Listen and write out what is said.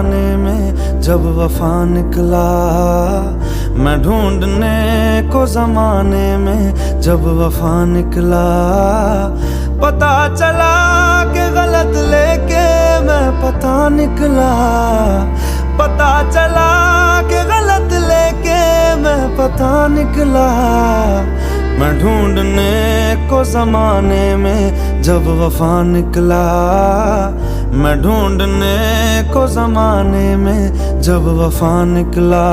जमाने में जब वफा निकला, मैं ढूंढने को जमाने में जब वफा निकला। पता चला कि गलत लेके मैं पता निकला, पता चला कि गलत लेके मैं पता निकला। मैं ढूंढने को जमाने में जब वफा निकला, मैं ढूंढने को जमाने में जब वफा निकला।